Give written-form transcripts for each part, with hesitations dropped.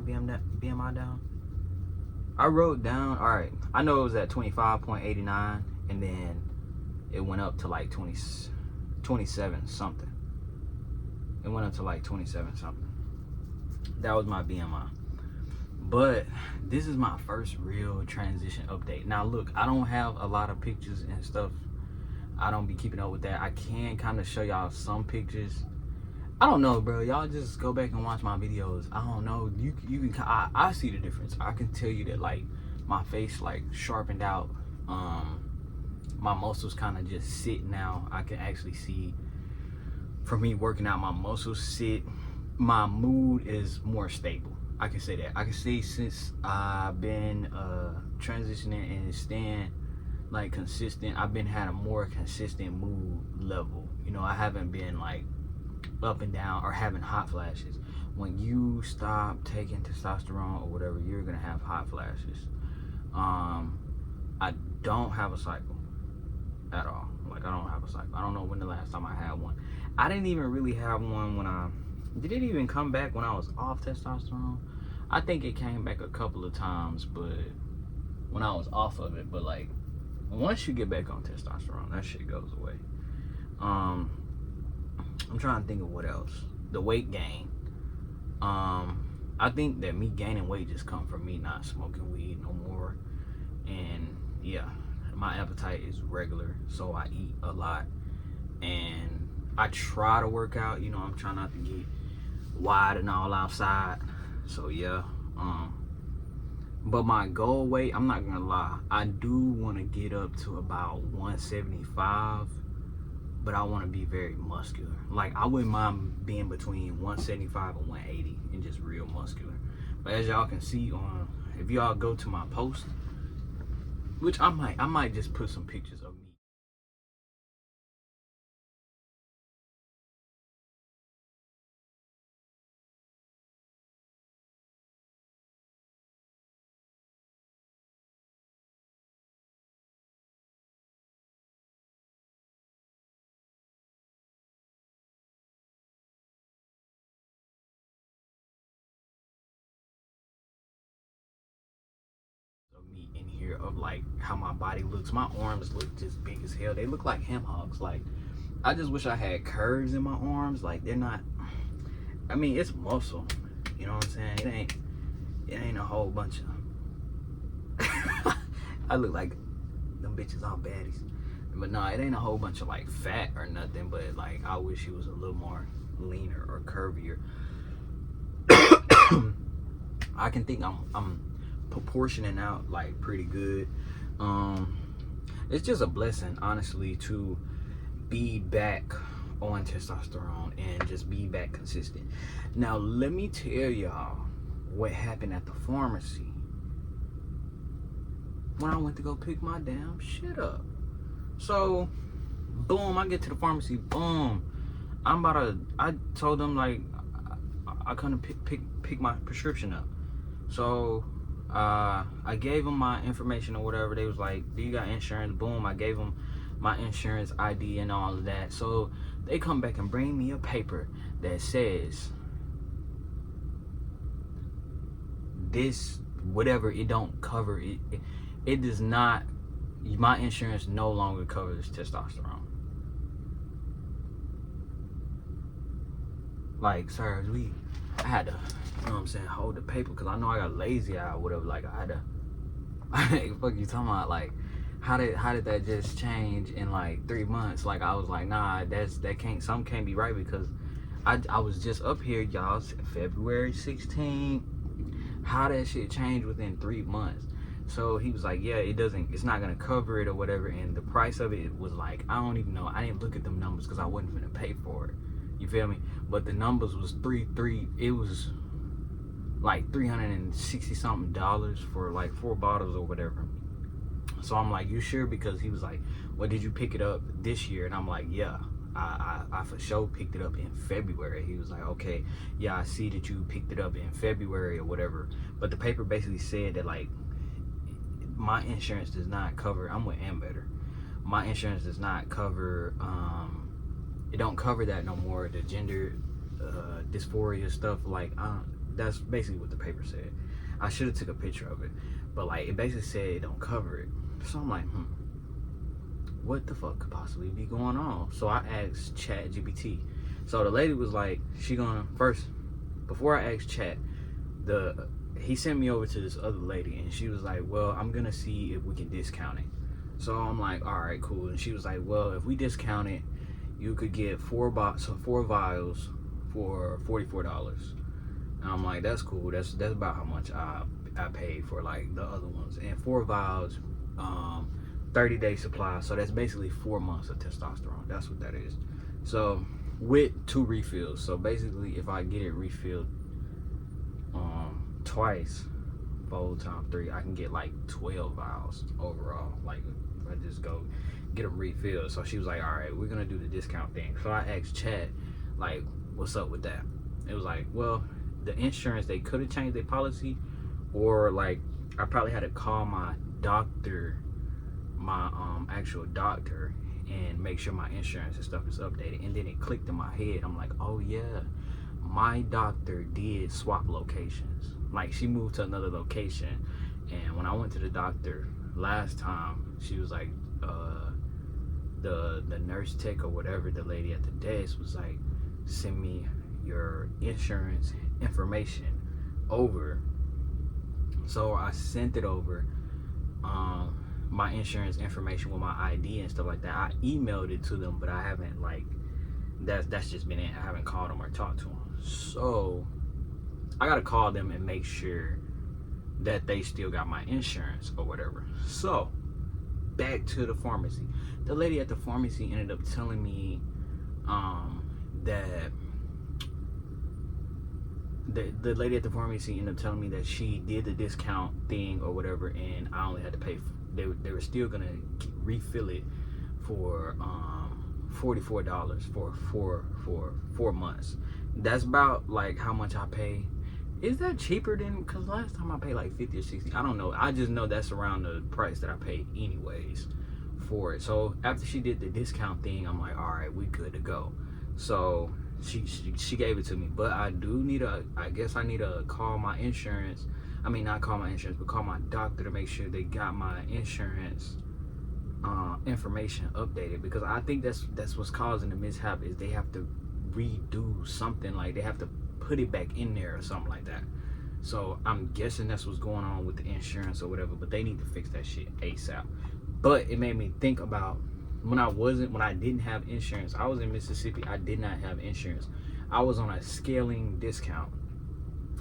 my BMI down? I wrote down, all right, I know it was at 25.89, and then it went up to like 27 something. It went up to like 27 something. That was my BMI. But this is my first real transition update. Now look, I don't have a lot of pictures and stuff. I don't be keeping up with that. I can kind of show y'all some pictures. I don't know, bro. Y'all just go back and watch my videos. I don't know. You can. I see the difference. I can tell you that like my face like sharpened out. My muscles kind of just sit now. I can actually see. For me working out, my muscles sit. My mood is more stable. I can say that. I can say since I've been transitioning and staying like consistent, I've been had a more consistent mood level. You know, I haven't been like up and down or having hot flashes. When you stop taking testosterone or whatever, you're gonna have hot flashes. I don't have a cycle at all. Like I don't have a cycle. I don't know when the last time I had one. I didn't even really have one when did it even come back when I was off testosterone? I think it came back a couple of times, but when I was off of it. But like once you get back on testosterone, that shit goes away. I'm trying to think of what else. The weight gain. I think that me gaining weight just come from me not smoking weed no more. And yeah, my appetite is regular, so I eat a lot. And I try to work out, you know, I'm trying not to get wide and all outside. So yeah, but my goal weight, I'm not gonna lie, I do want to get up to about 175, but I want to be very muscular. Like I wouldn't mind being between 175 and 180 and just real muscular. But as y'all can see on, if y'all go to my post, which I might just put some pictures of me. Me in here of like how my body looks. My arms look just big as hell. They look like ham hocks. Like I just wish I had curves in my arms. Like they're not, I mean it's muscle, you know what I'm saying? It ain't a whole bunch of I look like them bitches all baddies. But no, it ain't a whole bunch of like fat or nothing, but like I wish it was a little more leaner or curvier. I can think I'm proportioning out like pretty good. It's just a blessing, honestly, to be back on testosterone and just be back consistent. Now let me tell y'all what happened at the pharmacy when I went to go pick my damn shit up. So boom, I get to the pharmacy, boom, I told them like I couldn't pick my prescription up. So I gave them my information or whatever. They was like, do you got insurance? Boom, I gave them my insurance ID and all of that. So they come back and bring me a paper that says this, whatever, it don't cover it. It does not, my insurance no longer covers testosterone. Like, sir, I had to, you know what I'm saying, hold the paper because I know I got lazy eye or whatever. Like I had to, like, fuck you talking about, like how did that just change in like 3 months? Like I was like, nah, something can't be right, because I was just up here, y'all, February 16th. How that shit changed within 3 months? So he was like, yeah, it's not gonna cover it or whatever. And the price of it was like, I don't even know, I didn't look at them numbers because I wasn't gonna pay for it. You feel me? But the numbers was it was like $360 something for like 4 bottles or whatever. So I'm like, you sure? Because he was like, well, did you pick it up this year? And I'm like, yeah, I for sure picked it up in February. He was like, okay, yeah, I see that you picked it up in February or whatever. But the paper basically said that like my insurance does not cover, I'm with Ambetter, my insurance does not cover, it don't cover that no more, the gender dysphoria stuff. Like That's basically what the paper said. I should have took a picture of it, but like it basically said it don't cover it. So I'm like, what the fuck could possibly be going on? So I asked ChatGPT. So the lady was like, she gonna first, before I asked Chat, he sent me over to this other lady, and she was like, well, I'm gonna see if we can discount it. So I'm like, all right, cool. And she was like, well, if we discount it, you could get 4 vials for $44. And I'm like, that's cool. That's about how much I paid for like the other ones. And 4 vials, 30-day supply. So that's basically 4 months of testosterone. That's what that is. So with 2 refills. So basically, if I get it refilled twice, 4 times 3, I can get like 12 vials overall. Like if I just go get a refill. So she was like, all right, we're gonna do the discount thing. So I asked Chad, like, what's up with that? It was like, well, the insurance, they could have changed their policy, or like I probably had to call my doctor, my actual doctor, and make sure my insurance and stuff is updated. And then it clicked in my head. I'm like, oh yeah, my doctor did swap locations. Like she moved to another location, and when I went to the doctor last time, she was like, the nurse tech or whatever, the lady at the desk was like, send me your insurance information over. So I sent it over, my insurance information with my ID and stuff like that. I emailed it to them, but I haven't, like, that's just been it. I haven't called them or talked to them. So I gotta call them and make sure that they still got my insurance or whatever. So back to the pharmacy. The lady at the pharmacy ended up telling me that the lady at the pharmacy ended up telling me that she did the discount thing or whatever, and I only had to pay. They were still gonna refill it for $44 for 4 months. That's about like how much I pay. Is that cheaper than, because last time I paid like 50 or 60? I don't know. I just know that's around the price that I paid anyways for it. So after she did the discount thing, I'm like, all right, we good to go. So she gave it to me, but I do need I guess I need to call my insurance. I mean, not call my insurance, but call my doctor to make sure they got my insurance information updated, because I think that's what's causing the mishap, is they have to redo something, like they have to put it back in there or something like that. So I'm guessing that's what's going on with the insurance or whatever, but they need to fix that shit ASAP. But it made me think about when I didn't have insurance. I was in Mississippi. I did not have insurance. I was on a scaling discount,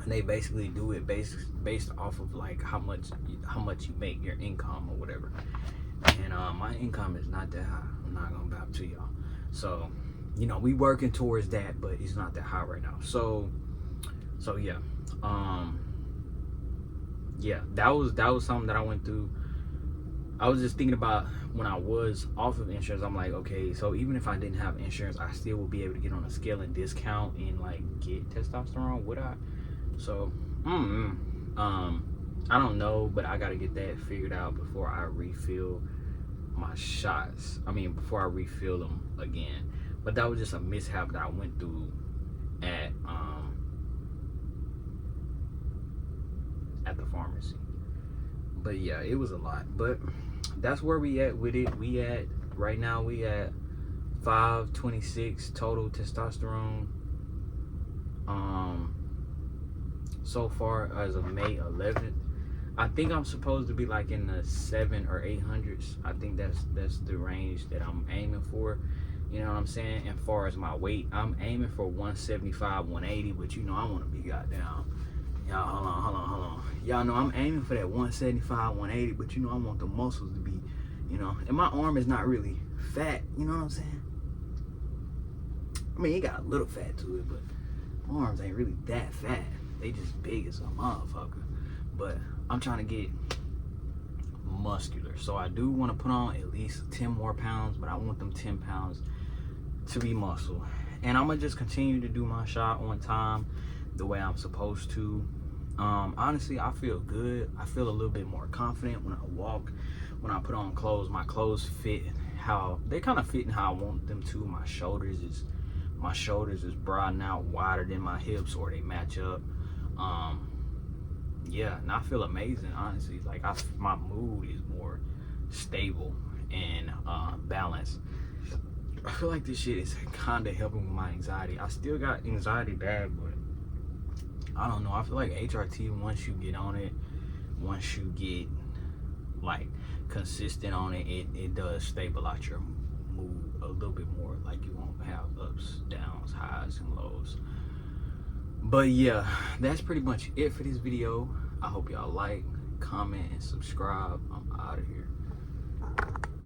and they basically do it based off of like how much you make, your income or whatever. And my income is not that high. I'm not gonna back to y'all. So, you know, we working towards that, but it's not that high right now. So yeah, yeah, that was something that I went through. I was just thinking about when I was off of insurance. I'm like, okay, so even if I didn't have insurance, I still would be able to get on a scaling discount and like get testosterone, would I? So, I don't know, but I gotta get that figured out before I refill my shots. I mean, before I refill them again. But that was just a mishap that I went through at the pharmacy. But yeah, it was a lot. But that's where we at with it. Right now we at 526 total testosterone. So far as of May 11th. I think I'm supposed to be like in the 700 or 800s. I think that's the range that I'm aiming for. You know what I'm saying? And far as my weight, I'm aiming for 175, 180, but you know I want to be goddamn. Y'all, hold on. Y'all know I'm aiming for that 175, 180, but you know I want the muscles to be, you know, and my arm is not really fat, you know what I'm saying? I mean, it got a little fat to it, but my arms ain't really that fat. They just big as a motherfucker. But I'm trying to get muscular. So I do want to put on at least 10 more pounds, but I want them 10 pounds to be muscle. And I'm gonna just continue to do my shot on time the way I'm supposed to. Honestly, I feel good. I feel a little bit more confident when I walk, when I put on clothes. My clothes fit how they kind of fit in how I want them to. My shoulders is broadened out wider than my hips, or they match up. Yeah, and I feel amazing, honestly. Like my mood is more stable and balanced. I feel like this shit is kind of helping with my anxiety. I still got anxiety bad, but I don't know. I feel like HRT, once you get on it, once you get like consistent on it, it does stabilize your mood a little bit more. Like you won't have ups, downs, highs, and lows. But yeah, that's pretty much it for this video. I hope y'all like, comment, and subscribe. I'm out of here.